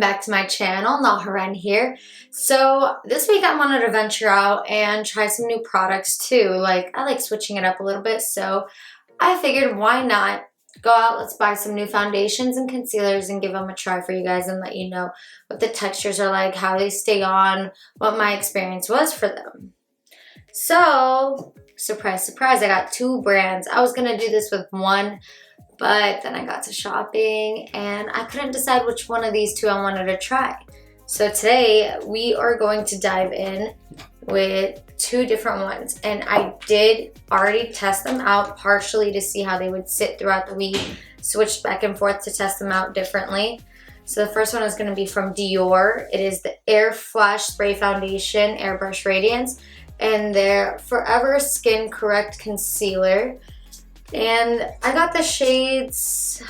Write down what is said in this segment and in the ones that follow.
back to my channel. Nahrain here. So this week I wanted to venture out and try some new products too. I like switching it up a little bit, so I figured why not go out, let's buy some new foundations and concealers and give them a try for you guys and let you know what the textures are like, how they stay on, what my experience was for them. So, surprise, surprise, I got two brands. I was gonna do this with one, but then I got to shopping and I couldn't decide which one of these two I wanted to try. So today we are going to dive in with two different ones, and I did already test them out partially to see how they would sit throughout the week, switched back and forth to test them out differently. So the first one is going to be from Dior. It is the Airflash Spray Foundation Airbrush Radiance and their Forever Skin Correct Concealer. And I got the shades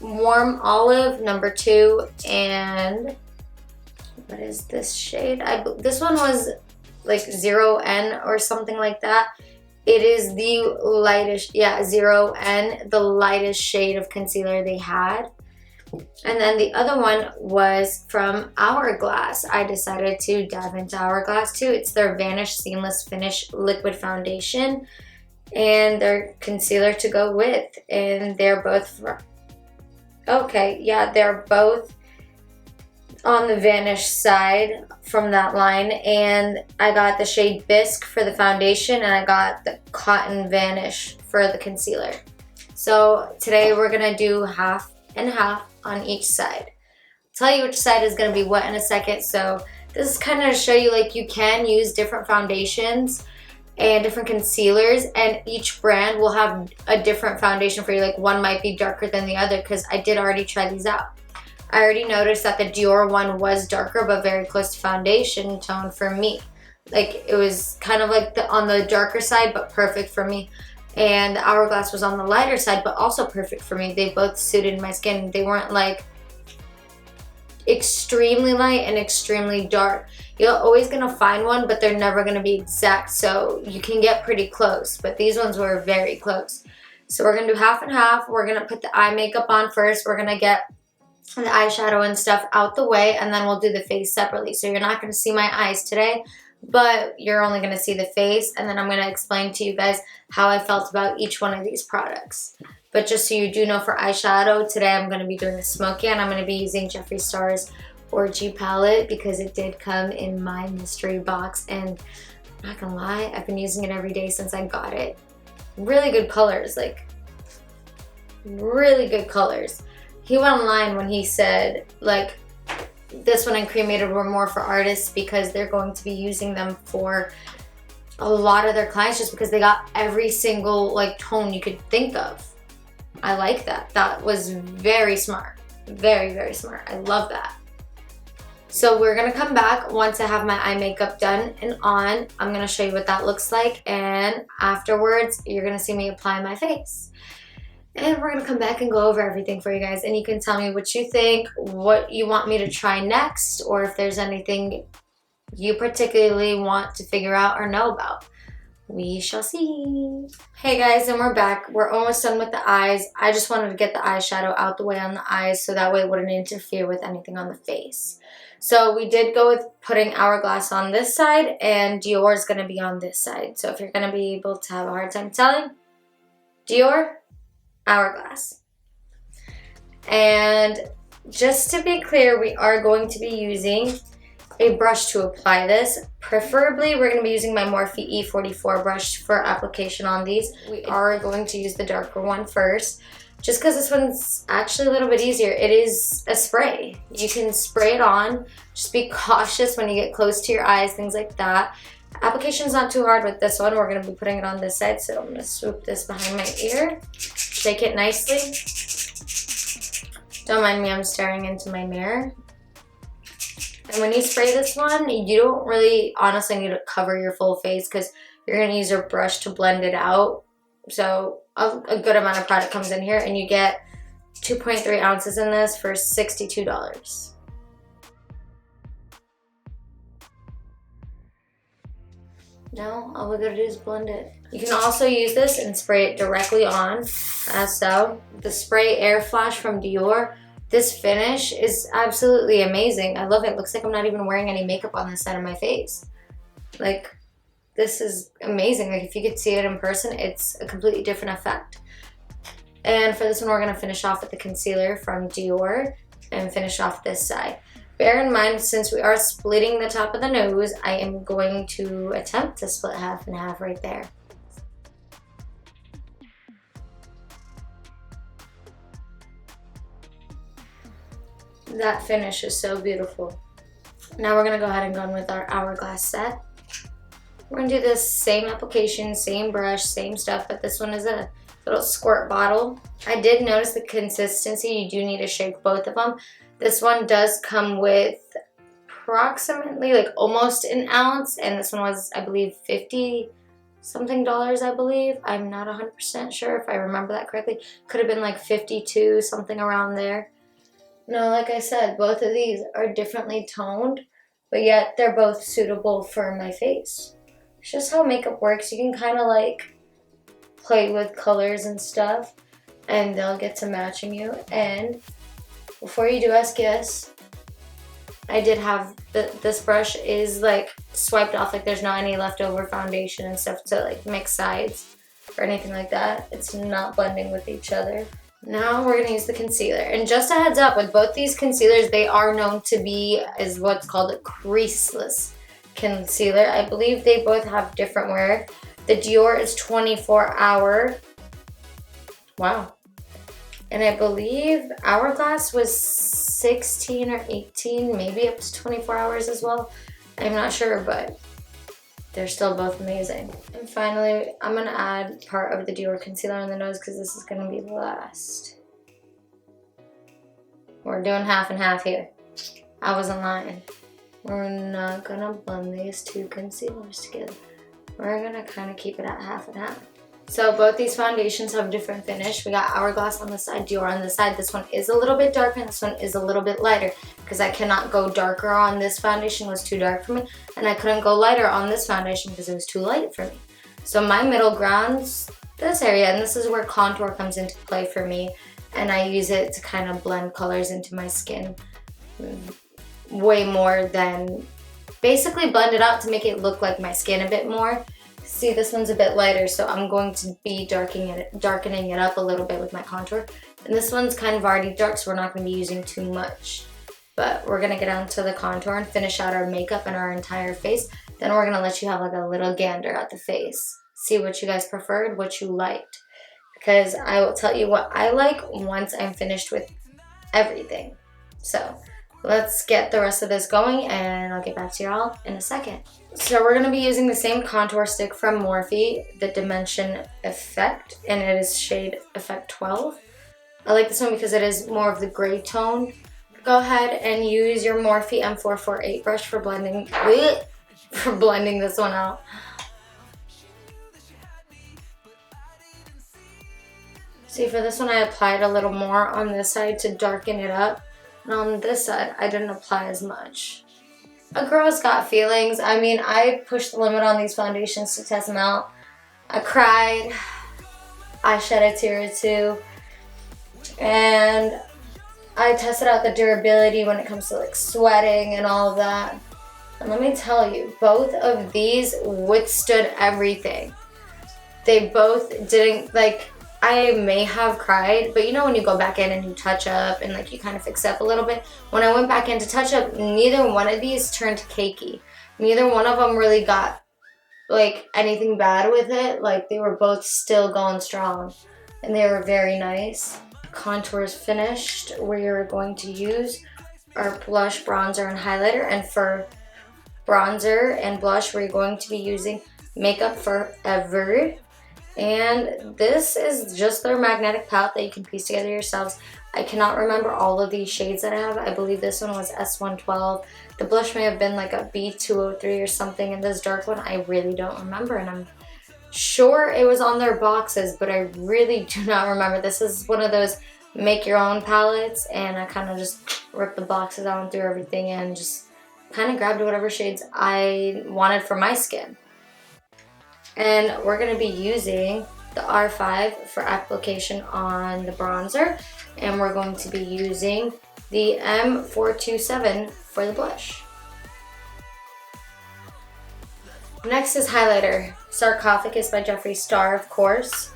Warm Olive number 2 and what is this shade? This one was like 0N or something like that. It is the lightest, 0N, the lightest shade of concealer they had. And then the other one was from Hourglass. I decided to dive into Hourglass too. It's their Vanish Seamless Finish Liquid Foundation and their concealer to go with. And they're both, they're both on the Vanish side from that line, and I got the shade Bisque for the foundation and I got the Cotton Vanish for the concealer. So today we're gonna do half and half on each side. I'll tell you which side is gonna be what in a second. So this is kind of to show you like you can use different foundations and different concealers, and each brand will have a different foundation for you. Like one might be darker than the other because I did already try these out. I already noticed that the Dior one was darker but very close to foundation tone for me. Like it was kind of like on the darker side but perfect for me. And the Hourglass was on the lighter side but also perfect for me. They both suited my skin. They weren't like extremely light and extremely dark. You're always gonna find one, but they're never gonna be exact, so you can get pretty close, but these ones were very close. So we're gonna do half and half. We're gonna put the eye makeup on first. We're gonna get the eyeshadow and stuff out the way, and then we'll do the face separately. So you're not going to see my eyes today, but you're only going to see the face, and then I'm going to explain to you guys how I felt about each one of these products. But just so you do know, for eyeshadow today I'm going to be doing a smoky, and I'm going to be using Jeffree Star's Orgy palette because it did come in my mystery box, and I'm not gonna lie, I've been using it every day since I got it. Really good colors, like really good colors. He went online when he said, like, this one and Cremated were more for artists because they're going to be using them for a lot of their clients just because they got every single, like, tone you could think of. I like that. That was very smart. Very, very smart. I love that. So we're going to come back once I have my eye makeup done and on. I'm going to show you what that looks like, and afterwards, you're going to see me apply my face. And we're going to come back and go over everything for you guys. And you can tell me what you think, what you want me to try next, or if there's anything you particularly want to figure out or know about. We shall see. Hey guys, and we're back. We're almost done with the eyes. I just wanted to get the eyeshadow out the way on the eyes so that way it wouldn't interfere with anything on the face. So we did go with putting Hourglass on this side, and Dior is going to be on this side. So if you're going to be able to have a hard time telling, Dior, Hourglass. And just to be clear, we are going to be using a brush to apply this. Preferably, we're going to be using my Morphe E44 brush for application on these. We are going to use the darker one first, just because this one's actually a little bit easier. It is a spray. You can spray it on. Just be cautious when you get close to your eyes, things like that. Application's not too hard with this one. We're going to be putting it on this side, so I'm going to swoop this behind my ear. Shake it nicely. Don't mind me, I'm staring into my mirror. And when you spray this one, you don't really honestly need to cover your full face because you're going to use your brush to blend it out. So a good amount of product comes in here, and you get 2.3 ounces in this for $62. Now, all we gotta do is blend it. You can also use this and spray it directly on, as so. The spray Airflash from Dior, This finish is absolutely amazing. I love it. It looks like I'm not even wearing any makeup on this side of my face. Like, this is amazing. Like, if you could see it in person, it's a completely different effect. And for this one, we're going to finish off with the concealer from Dior and finish off this side. Bear in mind, since we are splitting the top of the nose, I am going to attempt to split half and half right there. That finish is so beautiful. Now we're going to go ahead and go in with our Hourglass set. We're going to do this same application, same brush, same stuff, but this one is a little squirt bottle. I did notice the consistency. You do need to shake both of them. This one does come with approximately like almost an ounce, and this one was, I believe, $50 something, I believe. I'm not 100% sure if I remember that correctly. Could have been like 52, something around there. No, like I said, both of these are differently toned, but yet they're both suitable for my face. It's just how makeup works. You can kind of like play with colors and stuff, and they'll get to matching you. And before you do ask, yes, I did have this brush is like swiped off, like there's not any leftover foundation and stuff to like mix sides or anything like that. It's not blending with each other. Now we're gonna use the concealer. And just a heads up, with both these concealers, they are known to be is what's called a creaseless concealer. I believe they both have different wear. The Dior is 24-hour. Wow. And I believe Hourglass was 16 or 18, maybe up to 24 hours as well. I'm not sure, but they're still both amazing. And finally, I'm gonna add part of the Dior concealer on the nose because this is gonna be the last. We're doing half and half here. I wasn't lying. We're not gonna blend these two concealers together. We're gonna kind of keep it at half and half. So both these foundations have different finish. We got Hourglass on the side, Dior on the side. This one is a little bit darker and this one is a little bit lighter because I cannot go darker on this foundation. It was too dark for me, and I couldn't go lighter on this foundation because it was too light for me. So my middle ground's this area, and this is where contour comes into play for me, and I use it to kind of blend colors into my skin way more than basically blend it out to make it look like my skin a bit more. See, this one's a bit lighter, so I'm going to be darkening it up a little bit with my contour. And this one's kind of already dark, so we're not going to be using too much. But we're going to get onto the contour and finish out our makeup and our entire face. Then we're going to let you have like a little gander at the face. See what you guys preferred, what you liked. Because I will tell you what I like once I'm finished with everything. So let's get the rest of this going, and I'll get back to y'all in a second. So we're going to be using the same contour stick from Morphe, the Dimension Effect, and it is shade Effect 12. I like this one because it is more of the gray tone. Go ahead and use your Morphe M448 brush for blending this one out. See, for this one I applied a little more on this side to darken it up. And on this side, I didn't apply as much. A girl's got feelings. I mean, I pushed the limit on these foundations to test them out. I cried. I shed a tear or two. And I tested out the durability when it comes to like sweating and all of that. And let me tell you, both of these withstood everything. They both didn't, like, I may have cried, but you know when you go back in and you touch up and like you kind of fix up a little bit? When I went back in to touch up, neither one of these turned cakey. Neither one of them really got like anything bad with it. Like, they were both still going strong and they were very nice. Contour is finished. We're going to use our blush, bronzer, and highlighter. And for bronzer and blush, we're going to be using Makeup Forever. And this is just their magnetic palette that you can piece together yourselves. I cannot remember all of these shades that I have. I believe this one was S112. The blush may have been like a B203 or something, and this dark one I really don't remember, and I'm sure it was on their boxes, but I really do not remember. This is one of those make your own palettes, and I kind of just ripped the boxes out and threw everything in and just kind of grabbed whatever shades I wanted for my skin. And we're going to be using the R5 for application on the bronzer, and we're going to be using the M427 for the blush. Next is highlighter. Sarcophagus by Jeffree Star, of course.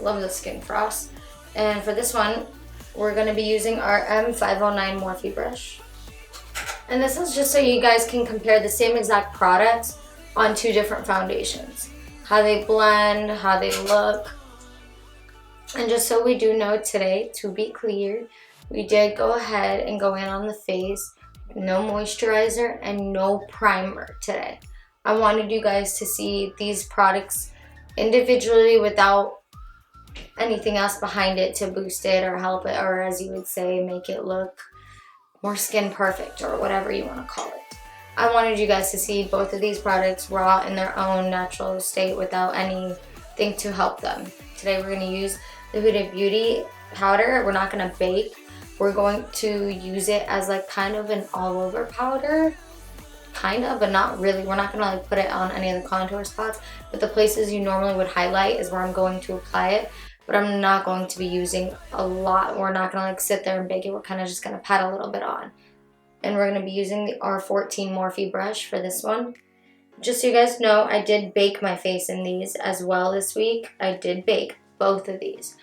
Love the Skin Frost. And for this one, we're going to be using our M509 Morphe brush. And this is just so you guys can compare the same exact products on two different foundations. How they blend, how they look. And just so we do know today, to be clear, we did go ahead and go in on the face. No moisturizer and no primer today. I wanted you guys to see these products individually without anything else behind it to boost it or help it, or as you would say, make it look more skin perfect or whatever you want to call it. I wanted you guys to see both of these products raw in their own natural state without anything to help them. Today we're going to use the Huda Beauty powder. We're not going to bake. We're going to use it as like kind of an all over powder. Kind of, but not really. We're not going to like put it on any of the contour spots, but the places you normally would highlight is where I'm going to apply it. But I'm not going to be using a lot. We're not going to like sit there and bake it. We're kind of just going to pat a little bit on. And we're going to be using the R14 Morphe brush for this one. Just so you guys know, I did bake my face in these as well this week. I did bake both of these.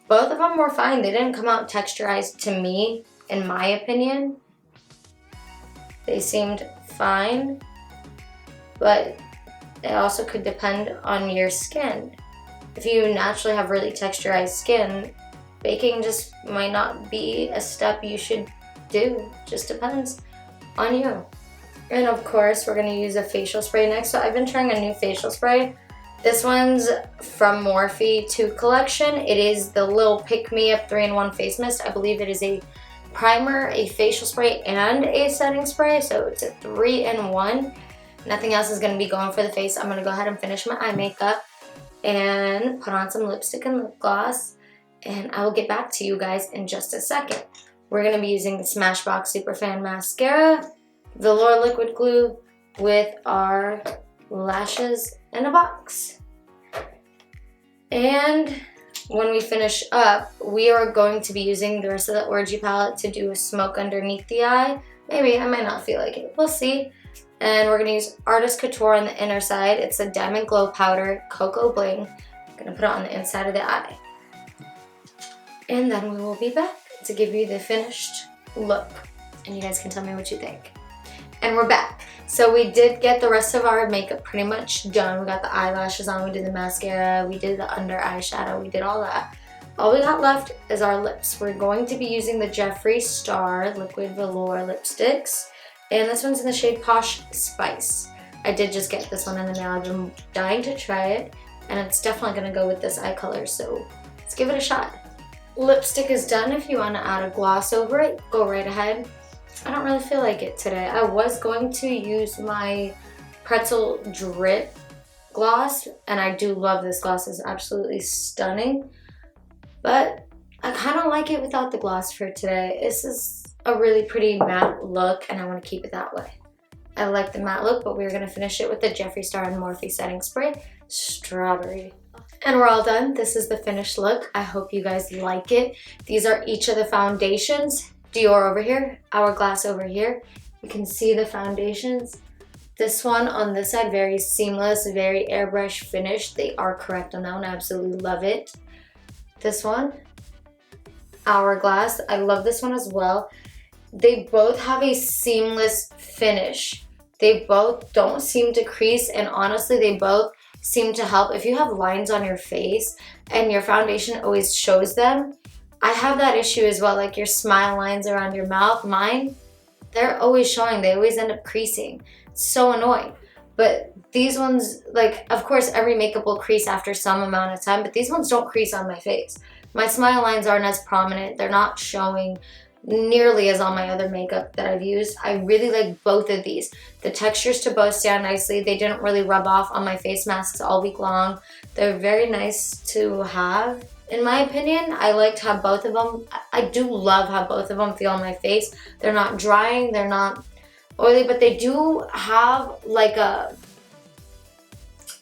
Both of them were fine. They didn't come out texturized to me, in my opinion. They seemed fine, but it also could depend on your skin. If you naturally have really texturized skin, baking just might not be a step you should do. Just depends on you. And of course, we're going to use a facial spray next. So I've been trying a new facial spray. This one's from Morphe 2 collection. It is the Lil Pick Me Up 3-in-1 face mist. I believe it is a primer, a facial spray, and a setting spray. So it's a 3-in-1. Nothing else is going to be going for the face. I'm going to go ahead and finish my eye makeup and put on some lipstick and lip gloss. And I will get back to you guys in just a second. We're going to be using the Smashbox Superfan Mascara, Velour Liquid Glue with our lashes in a box. And when we finish up, we are going to be using the rest of the Orgy palette to do a smoke underneath the eye. Maybe, I might not feel like it. We'll see. And we're going to use Artist Couture on the inner side. It's a Diamond Glow Powder, Coco Bling. I'm going to put it on the inside of the eye. And then we will be back to give you the finished look. And you guys can tell me what you think. And we're back. So we did get the rest of our makeup pretty much done. We got the eyelashes on, we did the mascara, we did the under eyeshadow, we did all that. All we got left is our lips. We're going to be using the Jeffree Star Liquid Velour lipsticks. And this one's in the shade Posh Spice. I did just get this one in the mail. I've been dying to try it. And it's definitely going to go with this eye color, so let's give it a shot. Lipstick is done. If you want to add a gloss over it, go right ahead. I don't really feel like it today. I was going to use my Pretzel Drip gloss, and I do love this gloss. It's absolutely stunning. But I kind of like it without the gloss for today. This is a really pretty matte look, and I want to keep it that way. I like the matte look, but we're going to finish it with the Jeffree Star and Morphe setting spray, Strawberry. And we're all done. This is the finished look. I hope you guys like it. These are each of the foundations. Dior over here, Hourglass over here. You can see the foundations. This one on this side, very seamless, very airbrush finish. They are correct on that one. I absolutely love it. This one, Hourglass. I love this one as well. They both have a seamless finish. They both don't seem to crease, and honestly, they both seem to help. If you have lines on your face and your foundation always shows them, I have that issue as well, like your smile lines around your mouth. Mine, they're always showing. They always end up creasing. It's so annoying. But these ones, like, of course, every makeup will crease after some amount of time, but these ones don't crease on my face. My smile lines aren't as prominent. They're not showing nearly as on my other makeup that I've used. I really like both of these. The textures to both stand nicely. They didn't really rub off on my face masks all week long. They're very nice to have. In my opinion, I liked how both of them, I do love how both of them feel on my face. They're not drying, they're not oily, but they do have like a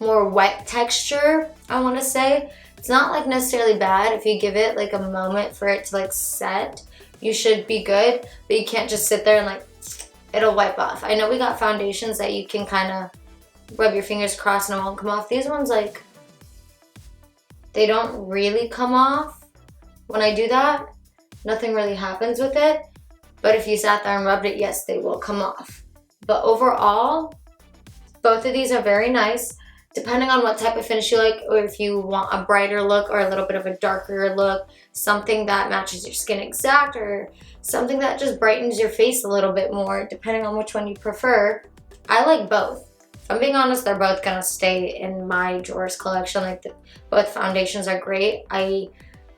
more wet texture, I want to say. It's not like necessarily bad. If you give it like a moment for it to like set, you should be good, but you can't just sit there and like, it'll wipe off. I know we got foundations that you can kind of rub your fingers across and it won't come off. These ones, like, they don't really come off. When I do that, nothing really happens with it. But if you sat there and rubbed it, yes, they will come off. But overall, both of these are very nice. Depending on what type of finish you like, or if you want a brighter look or a little bit of a darker look, something that matches your skin exact, or something that just brightens your face a little bit more, depending on which one you prefer. I like both. If I'm being honest, they're both gonna stay in my drawers collection. Like both foundations are great. I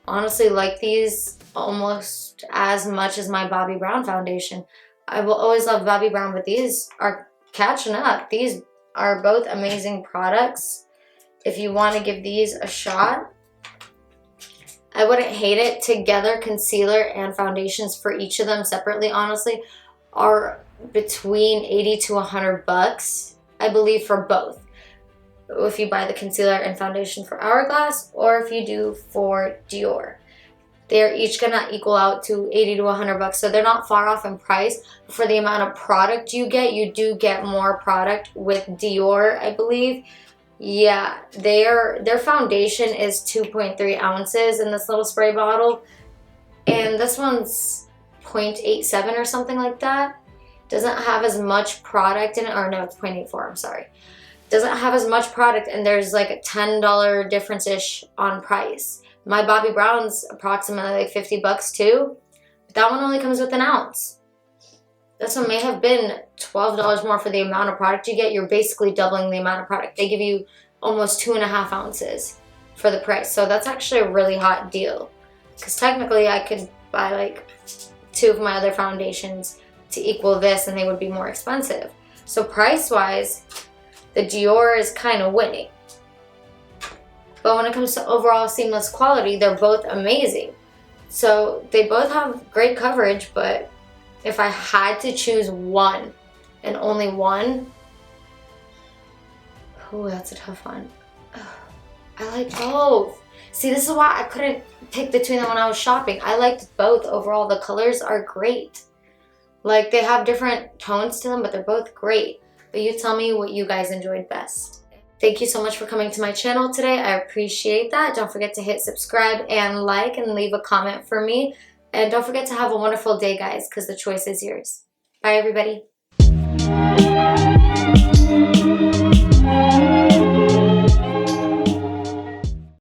honestly like these almost as much as my Bobbi Brown foundation. I will always love Bobbi Brown, but these are catching up. These are both amazing products. If you want to give these a shot, I wouldn't hate it. Together, concealer and foundations for each of them separately, honestly, are between 80 to 100 bucks, I believe, for both. If you buy the concealer and foundation for Hourglass, or if you do for Dior. They're each gonna equal out to 80 to 100 bucks, so they're not far off in price. For the amount of product you do get more product with Dior, I believe. Yeah, their foundation is 2.3 ounces in this little spray bottle, and this one's 0.87 or something like that. Doesn't have as much product in it, or no, it's 0.84, I'm sorry. Doesn't have as much product, and there's like a $10 difference-ish on price. My Bobbi Brown's approximately like 50 bucks too, but that one only comes with an ounce. This one may have been $12 more for the amount of product you get. You're basically doubling the amount of product. They give you almost 2.5 ounces for the price. So that's actually a really hot deal. Because technically I could buy like 2 of my other foundations to equal this and they would be more expensive. So price-wise, the Dior is kind of winning. But when it comes to overall seamless quality, they're both amazing. So they both have great coverage, but if I had to choose one and only one, oh, that's a tough one. I like both. See, this is why I couldn't pick between them when I was shopping. I liked both overall. The colors are great. Like, they have different tones to them, but they're both great. But you tell me what you guys enjoyed best. Thank you so much for coming to my channel today. I appreciate that. Don't forget to hit subscribe and like and leave a comment for me. And don't forget to have a wonderful day, guys, because the choice is yours. Bye, everybody.